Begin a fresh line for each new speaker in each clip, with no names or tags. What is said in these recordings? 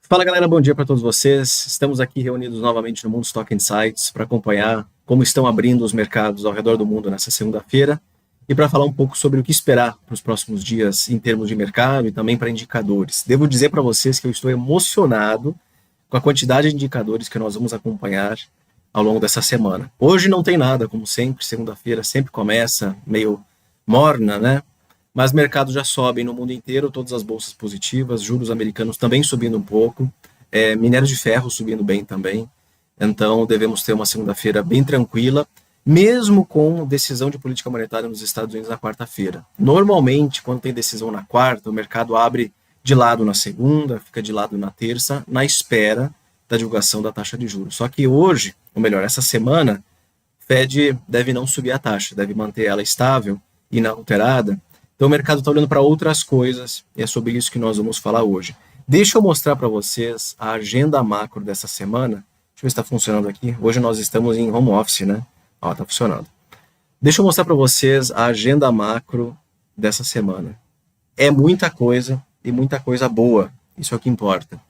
Fala galera, bom dia para todos vocês. Estamos aqui reunidos novamente no Mundo Stock Insights para acompanhar como estão abrindo os mercados ao redor do mundo nessa segunda-feira e para falar um pouco sobre o que esperar para os próximos dias em termos de mercado e também para indicadores. Devo dizer para vocês que eu estou emocionado com a quantidade de indicadores que nós vamos acompanhar ao longo dessa semana. Hoje não tem nada, como sempre, segunda-feira sempre começa meio morna, né? Mas mercados já sobem no mundo inteiro, todas as bolsas positivas, juros americanos também subindo um pouco, minério de ferro subindo bem também. Então devemos ter uma segunda-feira bem tranquila, mesmo com decisão de política monetária nos Estados Unidos na quarta-feira. Normalmente, quando tem decisão na quarta, o mercado abre de lado na segunda, fica de lado na terça, na espera da divulgação da taxa de juros. Só que hoje, ou melhor, essa semana, Fed deve não subir a taxa, deve manter ela estável, inalterada. Então o mercado está olhando para outras coisas e é sobre isso que nós vamos falar hoje. Deixa eu mostrar para vocês a agenda macro dessa semana. Deixa eu ver se está funcionando aqui. Hoje nós estamos em home office, né? Ó, está funcionando. Deixa eu mostrar para vocês a agenda macro dessa semana. É muita coisa e muita coisa boa. Isso é o que importa.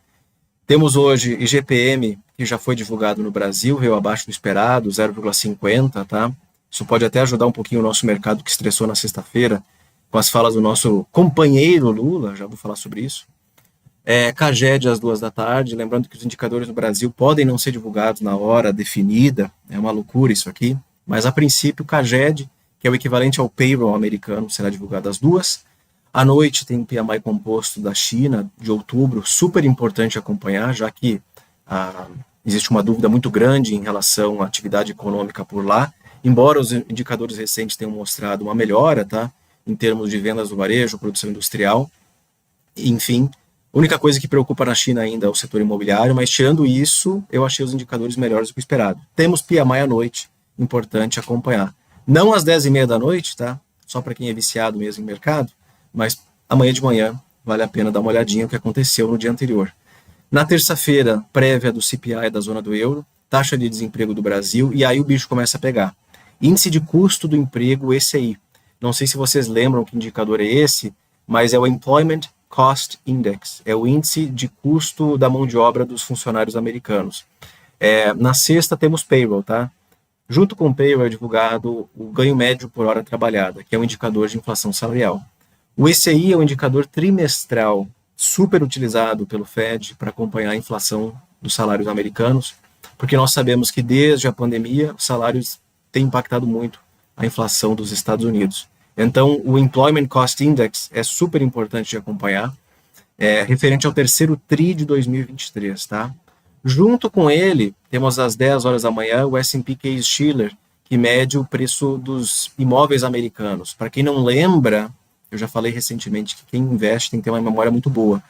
Temos hoje IGPM, que já foi divulgado no Brasil, veio abaixo do esperado, 0,50, tá? Isso pode até ajudar um pouquinho o nosso mercado que estressou na sexta-feira, com as falas do nosso companheiro Lula, já vou falar sobre isso. CAGED às 2 da tarde, lembrando que os indicadores no Brasil podem não ser divulgados na hora definida, é uma loucura isso aqui, mas a princípio o CAGED, que é o equivalente ao payroll americano, será divulgado às 2. À noite tem o PMI composto da China, de outubro, super importante acompanhar, já que existe uma dúvida muito grande em relação à atividade econômica por lá, embora os indicadores recentes tenham mostrado uma melhora, tá? Em termos de vendas do varejo, produção industrial, enfim. A única coisa que preocupa na China ainda é o setor imobiliário, mas tirando isso, eu achei os indicadores melhores do que o esperado. Temos PMI à noite, importante acompanhar. Não às 10h30 da noite, tá? Só para quem é viciado mesmo em mercado, mas amanhã de manhã vale a pena dar uma olhadinha no que aconteceu no dia anterior. Na terça-feira, prévia do CPI da zona do euro, taxa de desemprego do Brasil, e aí o bicho começa a pegar. Índice de custo do emprego, esse aí. Não sei se vocês lembram que indicador é esse, mas é o Employment Cost Index, é o índice de custo da mão de obra dos funcionários americanos. Na sexta temos payroll, tá? Junto com o payroll é divulgado o ganho médio por hora trabalhada, que é um indicador de inflação salarial. O ECI é um indicador trimestral super utilizado pelo Fed para acompanhar a inflação dos salários americanos, porque nós sabemos que desde a pandemia os salários têm impactado muito a inflação dos Estados Unidos. Então, o Employment Cost Index é super importante de acompanhar, referente ao terceiro TRI de 2023, tá? Junto com ele, temos às 10 horas da manhã o S&P Case-Shiller, que mede o preço dos imóveis americanos. Para quem não lembra, eu já falei recentemente que quem investe tem que ter uma memória muito boa.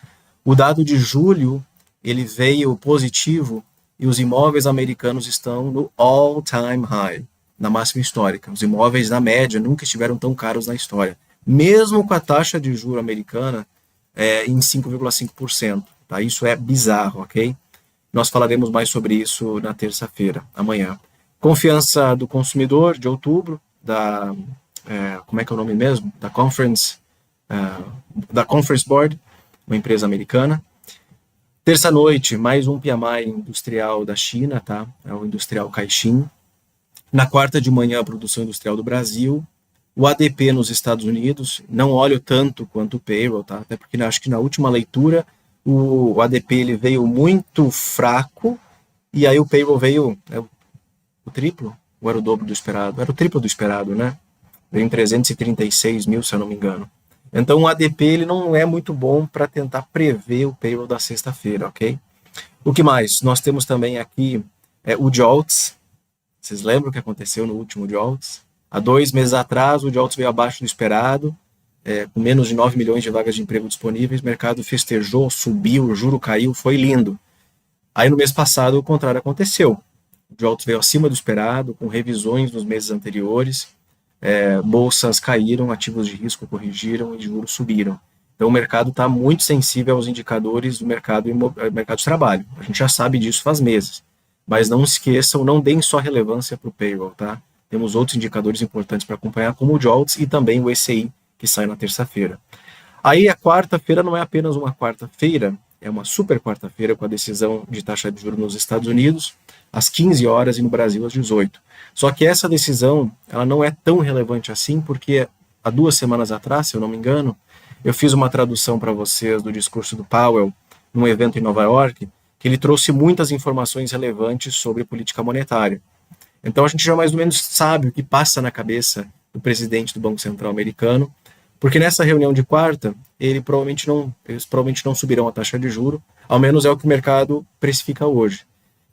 O dado de julho, ele veio positivo e os imóveis americanos estão no all-time high, na máxima histórica. Os imóveis, na média, nunca estiveram tão caros na história. Mesmo com a taxa de juro americana em 5,5%. Tá? Isso é bizarro, ok? Nós falaremos mais sobre isso na terça-feira, amanhã. Confiança do consumidor de outubro, como é que é o nome mesmo? Da Conference Board, uma empresa americana. Terça-noite, mais um PMI industrial da China, tá? É o industrial Caixin. Na quarta de manhã, a produção industrial do Brasil. O ADP nos Estados Unidos, não olho tanto quanto o payroll, tá? Até porque acho que na última leitura o ADP ele veio muito fraco e aí o payroll veio o triplo? Ou era o dobro do esperado? Era o triplo do esperado, né? Veio em 336 mil, se eu não me engano. Então o ADP ele não é muito bom para tentar prever o payroll da sexta-feira, ok? O que mais? Nós temos também aqui o JOLTS. Vocês lembram o que aconteceu no último JOLTS? Há 2 meses atrás, o JOLTS veio abaixo do esperado, com menos de 9 milhões de vagas de emprego disponíveis, o mercado festejou, subiu, o juro caiu, foi lindo. Aí no mês passado o contrário aconteceu. O JOLTS veio acima do esperado, com revisões nos meses anteriores, bolsas caíram, ativos de risco corrigiram e juros subiram. Então o mercado está muito sensível aos indicadores do mercado de trabalho. A gente já sabe disso faz meses. Mas não esqueçam, não deem só relevância para o payroll, tá? Temos outros indicadores importantes para acompanhar, como o JOLTS e também o ECI, que sai na terça-feira. Aí a quarta-feira não é apenas uma quarta-feira, é uma super quarta-feira com a decisão de taxa de juros nos Estados Unidos, às 15 horas e no Brasil às 18. Só que essa decisão ela não é tão relevante assim, porque há 2 semanas atrás, se eu não me engano, eu fiz uma tradução para vocês do discurso do Powell num evento em Nova York, que ele trouxe muitas informações relevantes sobre política monetária. Então a gente já mais ou menos sabe o que passa na cabeça do presidente do Banco Central americano, porque nessa reunião de quarta, eles provavelmente não subirão a taxa de juros, ao menos é o que o mercado precifica hoje,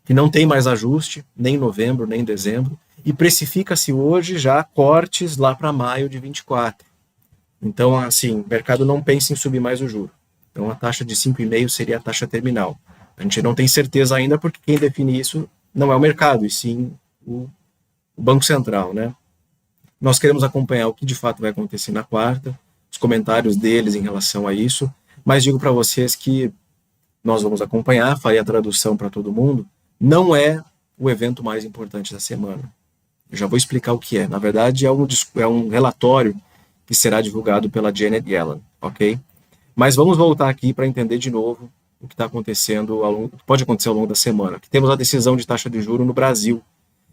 que não tem mais ajuste, nem em novembro, nem em dezembro, e precifica-se hoje já cortes lá para maio de 24. Então, assim, o mercado não pensa em subir mais o juro. Então, a taxa de 5,5 seria a taxa terminal. A gente não tem certeza ainda, porque quem define isso não é o mercado, e sim o Banco Central, né? Nós queremos acompanhar o que de fato vai acontecer na quarta, os comentários deles em relação a isso, mas digo para vocês que nós vamos acompanhar, farei a tradução para todo mundo, não é o evento mais importante da semana. Eu já vou explicar o que é. Na verdade, é um relatório que será divulgado pela Janet Yellen, ok? Mas vamos voltar aqui para entender de novo o que está acontecendo, o que pode acontecer ao longo da semana. Aqui temos a decisão de taxa de juros no Brasil.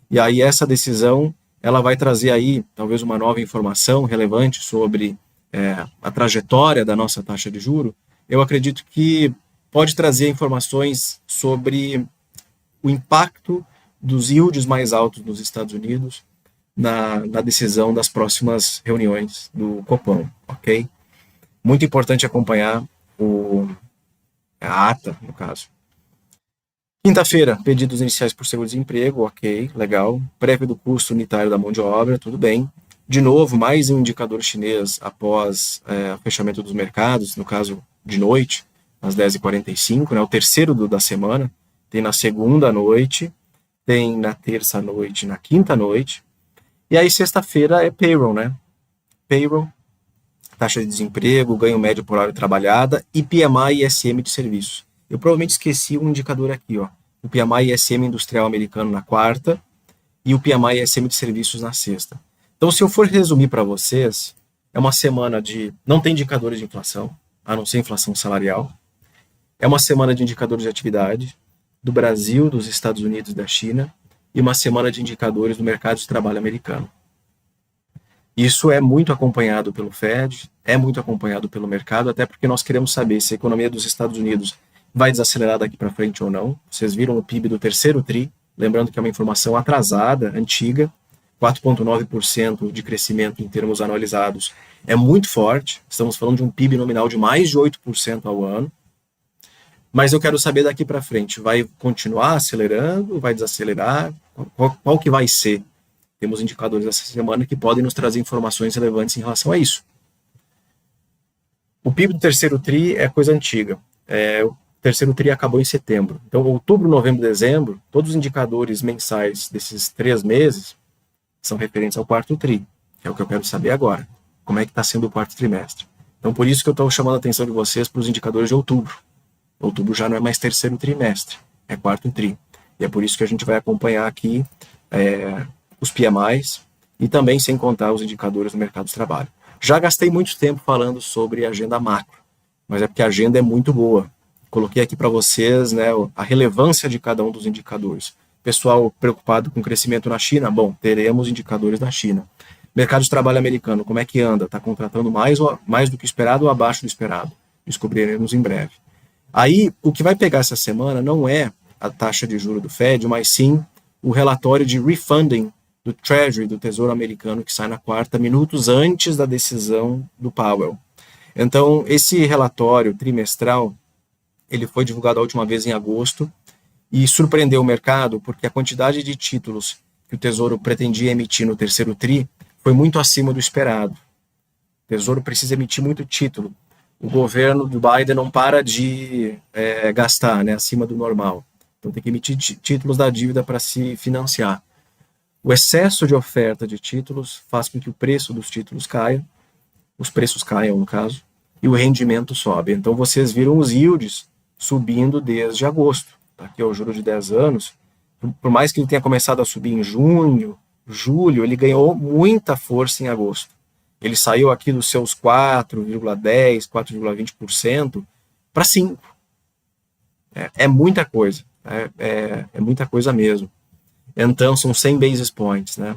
E aí essa decisão, ela vai trazer aí talvez uma nova informação relevante sobre a trajetória da nossa taxa de juros. Eu acredito que pode trazer informações sobre o impacto dos yields mais altos nos Estados Unidos na decisão das próximas reuniões do Copom, ok? Muito importante acompanhar a ata, no caso. Quinta-feira, pedidos iniciais por seguro-desemprego, ok, legal. Prévia do custo unitário da mão de obra, tudo bem. De novo, mais um indicador chinês após o fechamento dos mercados, no caso de noite, às 10h45, né, o terceiro da semana. Tem na segunda noite, tem na terça noite, na quinta noite. E aí, sexta-feira é payroll, né? Payroll, taxa de desemprego, ganho médio por hora trabalhada e PMI e ISM de serviços. Eu provavelmente esqueci um indicador aqui, ó. O PMI e ISM industrial americano na quarta e o PMI e ISM de serviços na sexta. Então, se eu for resumir para vocês, é uma semana de... não tem indicadores de inflação, a não ser inflação salarial. É uma semana de indicadores de atividade do Brasil, dos Estados Unidos e da China, e uma semana de indicadores do mercado de trabalho americano. Isso é muito acompanhado pelo Fed, é muito acompanhado pelo mercado, até porque nós queremos saber se a economia dos Estados Unidos vai desacelerar daqui para frente ou não. Vocês viram o PIB do terceiro TRI, lembrando que é uma informação atrasada, antiga, 4,9% de crescimento em termos anualizados. É muito forte, estamos falando de um PIB nominal de mais de 8% ao ano. Mas eu quero saber daqui para frente, vai continuar acelerando, vai desacelerar? Qual que vai ser? Temos indicadores essa semana que podem nos trazer informações relevantes em relação a isso. O PIB do terceiro TRI é coisa antiga. O terceiro TRI acabou em setembro. Então, outubro, novembro, dezembro, todos os indicadores mensais desses 3 meses são referentes ao quarto TRI, que é o que eu quero saber agora. Como é que está sendo o quarto trimestre? Então, por isso que eu estou chamando a atenção de vocês para os indicadores de outubro. Outubro já não é mais terceiro trimestre, é quarto TRI. E é por isso que a gente vai acompanhar aqui os PMIs e também sem contar os indicadores do mercado de trabalho. Já gastei muito tempo falando sobre a agenda macro, mas é porque a agenda é muito boa. Coloquei aqui para vocês, né, a relevância de cada um dos indicadores. Pessoal preocupado com o crescimento na China? Bom, teremos indicadores da China. Mercado de trabalho americano, como é que anda? Está contratando mais do que esperado ou abaixo do esperado? Descobriremos em breve. Aí, o que vai pegar essa semana não é a taxa de juros do Fed, mas sim o relatório de refunding do Treasury, do Tesouro Americano, que sai na quarta, minutos antes da decisão do Powell. Então, esse relatório trimestral, ele foi divulgado a última vez em agosto e surpreendeu o mercado porque a quantidade de títulos que o Tesouro pretendia emitir no terceiro TRI foi muito acima do esperado. O Tesouro precisa emitir muito título. O governo do Biden não para de gastar, né, acima do normal. Então tem que emitir títulos da dívida para se financiar. O excesso de oferta de títulos faz com que o preço dos títulos caia, os preços caiam no caso, e o rendimento sobe. Então vocês viram os yields subindo desde agosto. Aqui é o juro de 10 anos. Por mais que ele tenha começado a subir em junho, julho, ele ganhou muita força em agosto. Ele saiu aqui dos seus 4,10%, 4,20% para 5%. É muita coisa, é muita coisa mesmo. Então, são 100 basis points, né?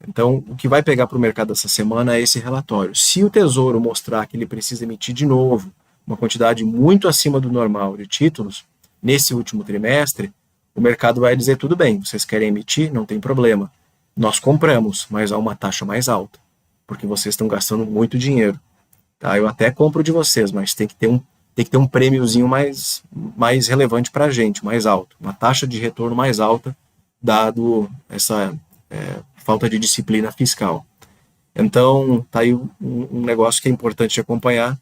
Então, o que vai pegar para o mercado essa semana é esse relatório. Se o Tesouro mostrar que ele precisa emitir de novo uma quantidade muito acima do normal de títulos, nesse último trimestre, o mercado vai dizer, tudo bem, vocês querem emitir? Não tem problema. Nós compramos, mas a uma taxa mais alta, porque vocês estão gastando muito dinheiro. Tá? Eu até compro de vocês, mas tem que ter um prêmiozinho mais relevante para a gente, mais alto. Uma taxa de retorno mais alta, dado essa falta de disciplina fiscal. Então, tá aí um negócio que é importante de acompanhar,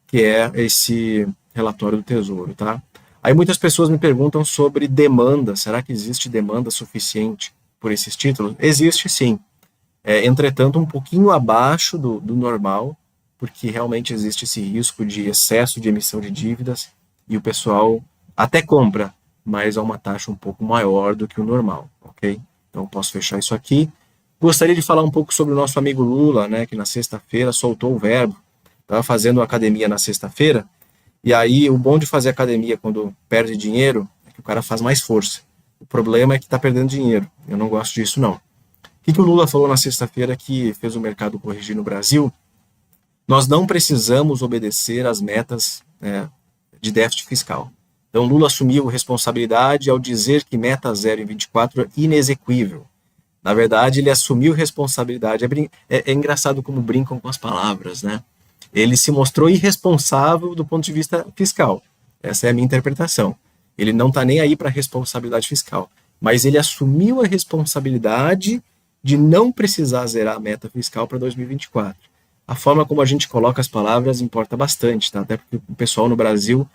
que é esse relatório do Tesouro, tá? Aí muitas pessoas me perguntam sobre demanda. Será que existe demanda suficiente por esses títulos? Existe sim. Entretanto, um pouquinho abaixo do normal, porque realmente existe esse risco de excesso de emissão de dívidas e o pessoal até compra, mas a uma taxa um pouco maior do que o normal, ok? Então, posso fechar isso aqui. Gostaria de falar um pouco sobre o nosso amigo Lula, né, que na sexta-feira soltou o verbo. Estava fazendo academia na sexta-feira, e aí o bom de fazer academia quando perde dinheiro é que o cara faz mais força. O problema é que está perdendo dinheiro. Eu não gosto disso, não. O que o Lula falou na sexta-feira que fez o mercado corrigir no Brasil? Nós não precisamos obedecer às metas de déficit fiscal. Então, Lula assumiu responsabilidade ao dizer que meta zero em 24 é inexequível. Na verdade, ele assumiu responsabilidade. É engraçado como brincam com as palavras, né? Ele se mostrou irresponsável do ponto de vista fiscal. Essa é a minha interpretação. Ele não está nem aí para a responsabilidade fiscal, mas ele assumiu a responsabilidade de não precisar zerar a meta fiscal para 2024. A forma como a gente coloca as palavras importa bastante, tá? Até porque o pessoal no Brasil,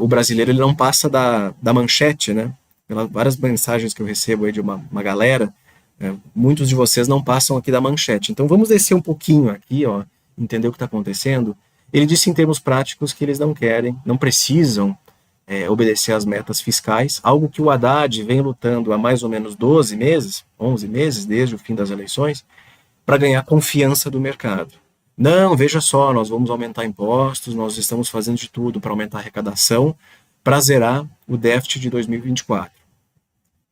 o brasileiro, ele não passa da manchete, né? Pelas várias mensagens que eu recebo aí de uma galera, muitos de vocês não passam aqui da manchete. Então vamos descer um pouquinho aqui, ó, entender o que está acontecendo. Ele disse em termos práticos que eles não querem, não precisam obedecer às metas fiscais, algo que o Haddad vem lutando há mais ou menos 12 meses, 11 meses, desde o fim das eleições, para ganhar confiança do mercado. Não, veja só, nós vamos aumentar impostos, nós estamos fazendo de tudo para aumentar a arrecadação, para zerar o déficit de 2024.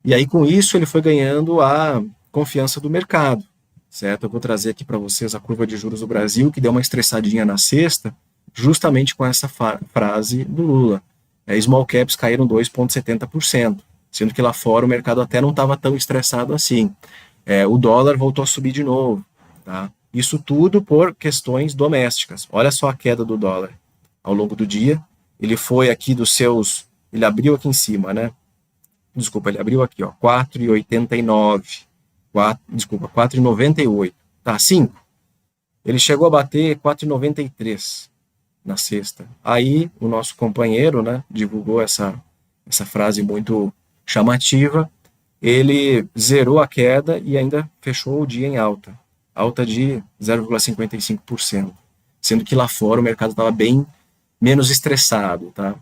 E aí, com isso, ele foi ganhando a confiança do mercado, certo? Eu vou trazer aqui para vocês a curva de juros do Brasil, que deu uma estressadinha na sexta, justamente com essa frase do Lula. Small caps caíram 2,70%, sendo que lá fora o mercado até não estava tão estressado assim. O dólar voltou a subir de novo, tá? Isso tudo por questões domésticas. Olha só a queda do dólar ao longo do dia. Ele foi aqui dos seus... Ele abriu aqui em cima, né? Desculpa, ele abriu aqui, ó, 4,89. 4,98. Tá, 5. Ele chegou a bater 4,93 na sexta. Aí o nosso companheiro, né, divulgou essa frase muito chamativa. Ele zerou a queda e ainda fechou o dia em alta de 0,55%, sendo que lá fora o mercado estava bem menos estressado, tá?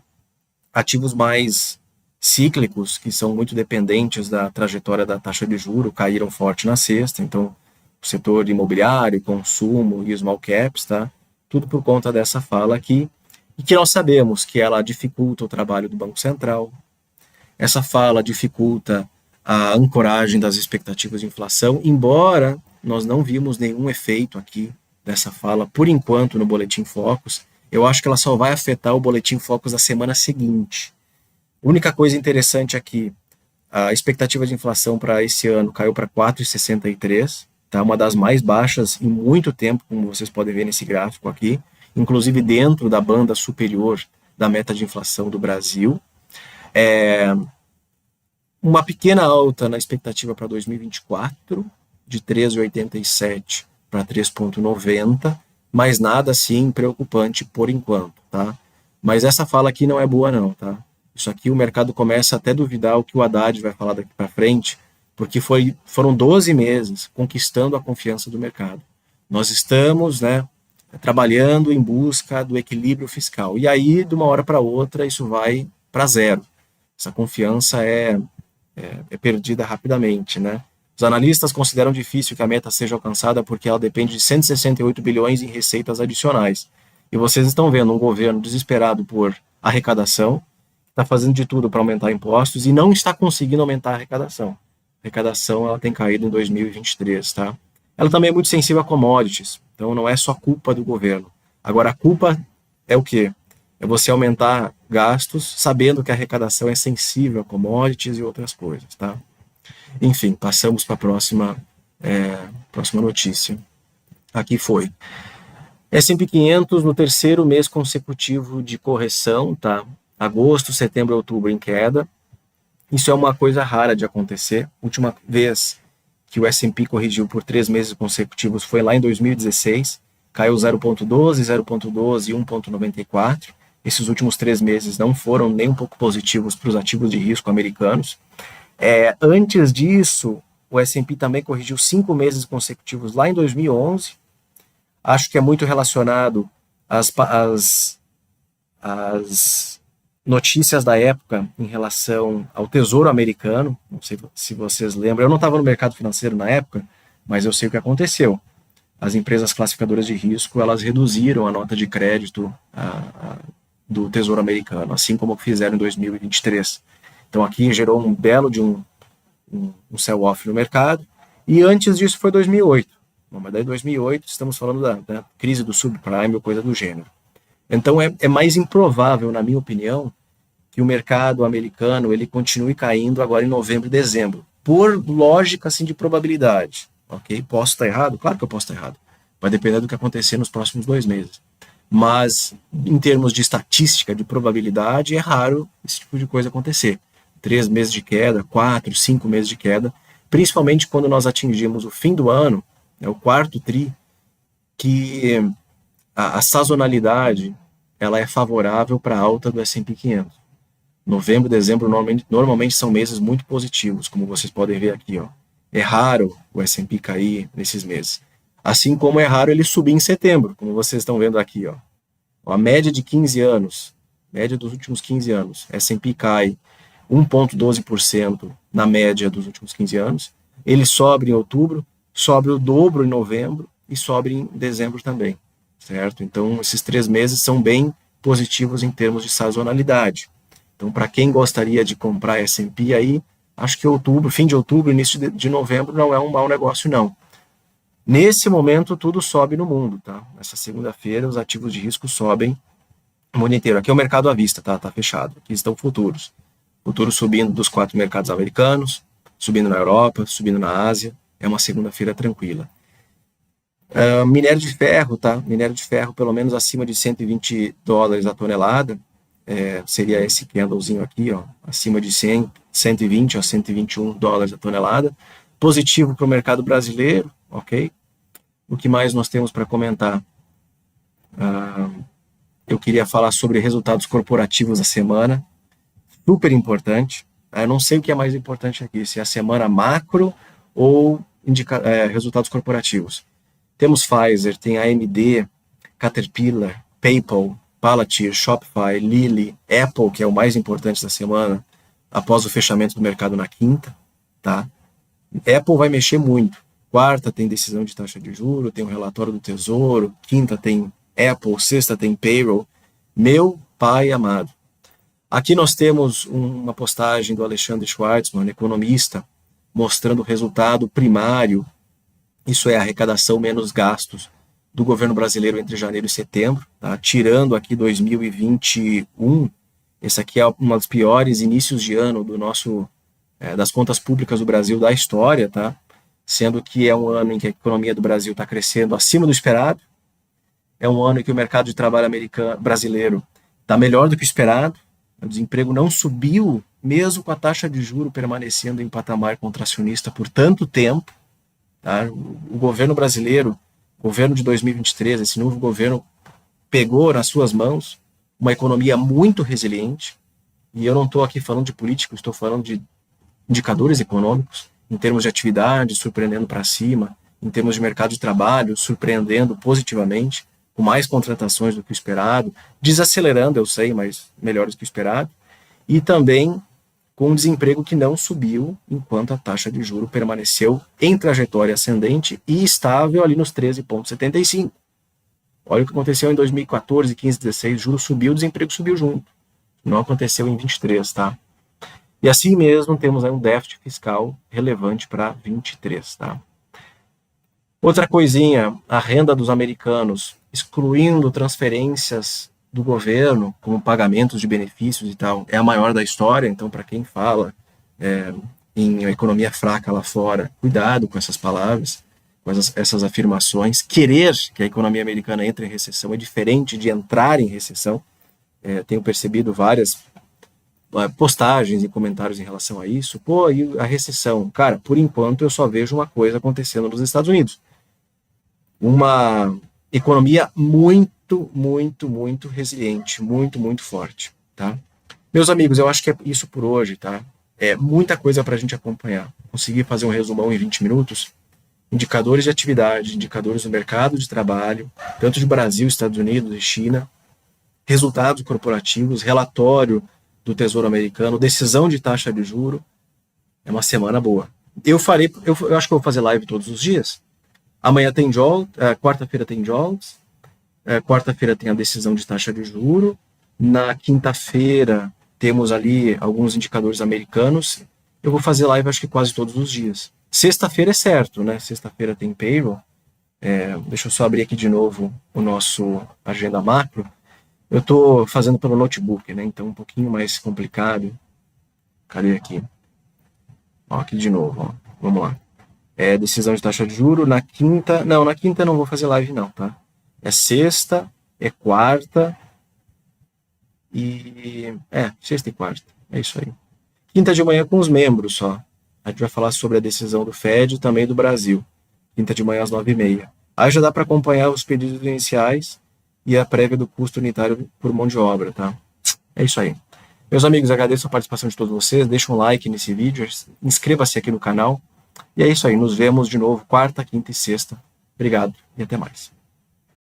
Ativos mais cíclicos, que são muito dependentes da trajetória da taxa de juros, caíram forte na sexta. Então, o setor imobiliário, consumo e small caps, tá? Tudo por conta dessa fala aqui, e que nós sabemos que ela dificulta o trabalho do Banco Central. Essa fala dificulta a ancoragem das expectativas de inflação, embora nós não vimos nenhum efeito aqui dessa fala, por enquanto, no Boletim Focus. Eu acho que ela só vai afetar o Boletim Focus da semana seguinte. A única coisa interessante aqui, a expectativa de inflação para esse ano caiu para 4,63, tá? Uma das mais baixas em muito tempo, como vocês podem ver nesse gráfico aqui, inclusive dentro da banda superior da meta de inflação do Brasil. Uma pequena alta na expectativa para 2024, de 13,87 para 3,90, mas nada assim preocupante por enquanto, tá? Mas essa fala aqui não é boa não, tá? Isso aqui o mercado começa até a duvidar o que o Haddad vai falar daqui para frente, porque foram 12 meses conquistando a confiança do mercado. Nós estamos, né, trabalhando em busca do equilíbrio fiscal. E aí, de uma hora para outra, isso vai para zero. Essa confiança é perdida rapidamente, né? Os analistas consideram difícil que a meta seja alcançada porque ela depende de 168 bilhões em receitas adicionais. E vocês estão vendo um governo desesperado por arrecadação, está fazendo de tudo para aumentar impostos e não está conseguindo aumentar a arrecadação. A arrecadação ela tem caído em 2023, tá? Ela também é muito sensível a commodities, então não é só culpa do governo. Agora, a culpa é o quê? É você aumentar gastos sabendo que a arrecadação é sensível a commodities e outras coisas, tá? Enfim, passamos para a próxima notícia. Aqui foi. S&P 500 no terceiro mês consecutivo de correção, tá? Agosto, setembro e outubro em queda. Isso é uma coisa rara de acontecer. Última vez que o S&P corrigiu por 3 meses consecutivos foi lá em 2016. Caiu 0,12, 0,12 e 1,94. Esses últimos 3 meses não foram nem um pouco positivos para os ativos de risco americanos. Antes disso, o S&P também corrigiu 5 meses consecutivos lá em 2011. Acho que é muito relacionado às notícias da época em relação ao Tesouro Americano. Não sei se vocês lembram. Eu não estava no mercado financeiro na época, mas eu sei o que aconteceu. As empresas classificadoras de risco, elas reduziram a nota de crédito do Tesouro Americano, assim como fizeram em 2023. Então aqui gerou um belo de um sell-off no mercado. E antes disso foi 2008. Bom, mas daí 2008 estamos falando da crise do subprime ou coisa do gênero. Então é mais improvável, na minha opinião, que o mercado americano ele continue caindo agora em novembro e dezembro, por lógica assim, de probabilidade. Ok? Posso estar errado? Claro que eu posso estar errado. Vai depender do que acontecer nos próximos 2 meses. Mas, em termos de estatística, de probabilidade, é raro esse tipo de coisa acontecer. 3 meses de queda, 4, 5 meses de queda, principalmente quando nós atingimos o fim do ano, o quarto tri, que a sazonalidade ela é favorável para a alta do S&P 500. Novembro e dezembro normalmente são meses muito positivos, como vocês podem ver aqui. Ó. É raro o S&P cair nesses meses. Assim como é raro ele subir em setembro, como vocês estão vendo aqui. Ó. A média de 15 anos, média dos últimos 15 anos, S&P cai 1,12% na média dos últimos 15 anos. Ele sobe em outubro, sobe o dobro em novembro e sobe em dezembro também, certo? Então, esses 3 meses são bem positivos em termos de sazonalidade. Então, para quem gostaria de comprar S&P aí, acho que outubro, fim de outubro, início de novembro não é um mau negócio, não. Nesse momento, tudo sobe no mundo, tá? Nessa segunda-feira, os ativos de risco sobem o mundo inteiro. Aqui é o mercado à vista, tá? Tá fechado. Aqui estão futuros. Futuros subindo dos 4 mercados americanos, subindo na Europa, subindo na Ásia. É uma segunda-feira tranquila. Minério de ferro, tá? Minério de ferro pelo menos acima de $120 a tonelada. Seria esse candlezinho aqui, ó, acima de 100, 120 a $121 a tonelada. Positivo para o mercado brasileiro, ok? O que mais nós temos para comentar? Eu queria falar sobre resultados corporativos da semana. Super importante. Eu não sei o que é mais importante aqui, se é a semana macro ou resultados corporativos. Temos Pfizer, tem AMD, Caterpillar, PayPal, Palantir, Shopify, Lilly, Apple, que é o mais importante da semana, após o fechamento do mercado na quinta, tá? Apple vai mexer muito. Quarta tem decisão de taxa de juros, tem o relatório do Tesouro, quinta tem Apple, sexta tem payroll. Meu pai amado. Aqui nós temos uma postagem do Alexandre Schwartzman, economista, mostrando o resultado primário, isso é arrecadação menos gastos do governo brasileiro entre janeiro e setembro, tá? Tirando aqui 2021, esse aqui é um dos piores inícios de ano das contas públicas do Brasil da história, tá? Sendo que é um ano em que a economia do Brasil está crescendo acima do esperado, é um ano em que o mercado de trabalho brasileiro está melhor do que o esperado, o desemprego não subiu, mesmo com a taxa de juros permanecendo em patamar contracionista por tanto tempo. Tá? O governo brasileiro, governo de 2023, esse novo governo pegou nas suas mãos uma economia muito resiliente, e eu não estou aqui falando de políticos, estou falando de indicadores econômicos, em termos de atividade, surpreendendo para cima, em termos de mercado de trabalho, surpreendendo positivamente, com mais contratações do que o esperado, desacelerando, eu sei, mas melhores do que o esperado, e também com um desemprego que não subiu enquanto a taxa de juros permaneceu em trajetória ascendente e estável ali nos 13,75. Olha o que aconteceu em 2014, 15, 16, juros subiu, o desemprego subiu junto. Não aconteceu em 23, tá? E assim mesmo temos aí um déficit fiscal relevante para 23, tá? Outra coisinha, a renda dos americanos, excluindo transferências do governo, como pagamentos de benefícios e tal, é a maior da história. Então, para quem fala em uma economia fraca lá fora, cuidado com essas palavras, com essas afirmações. Querer que a economia americana entre em recessão é diferente de entrar em recessão. Tenho percebido várias postagens e comentários em relação a isso. Pô, e a recessão? Cara, por enquanto eu só vejo uma coisa acontecendo nos Estados Unidos. Uma economia muito, muito, muito resiliente, muito, muito forte, tá? Meus amigos, eu acho que é isso por hoje, tá? É muita coisa para a gente acompanhar. Consegui fazer um resumão em 20 minutos. Indicadores de atividade, indicadores do mercado de trabalho, tanto de Brasil, Estados Unidos e China, resultados corporativos, relatório do Tesouro Americano, decisão de taxa de juro. É uma semana boa. Eu acho que eu vou fazer live todos os dias. Amanhã tem JOLTS, quarta-feira tem JOLTS, quarta-feira tem a decisão de taxa de juro, na quinta-feira temos ali alguns indicadores americanos. Eu vou fazer live acho que quase todos os dias. Sexta-feira é certo, né? Sexta-feira tem payroll. Deixa eu só abrir aqui de novo o nosso agenda macro. Eu estou fazendo pelo notebook, né? Então um pouquinho mais complicado. Cadê aqui? Ó, aqui de novo, ó. Vamos lá. Decisão de taxa de juro na quinta. Não, na quinta eu não vou fazer live não, tá? É sexta, é quarta e... sexta e quarta. É isso aí. Quinta de manhã com os membros só. A gente vai falar sobre a decisão do Fed e também do Brasil. Quinta de manhã às 9h30. Aí já dá para acompanhar os pedidos iniciais e a prévia do custo unitário por mão de obra, tá? É isso aí. Meus amigos, agradeço a participação de todos vocês. Deixa um like nesse vídeo, inscreva-se aqui no canal. E é isso aí, nos vemos de novo quarta, quinta e sexta. Obrigado e até mais.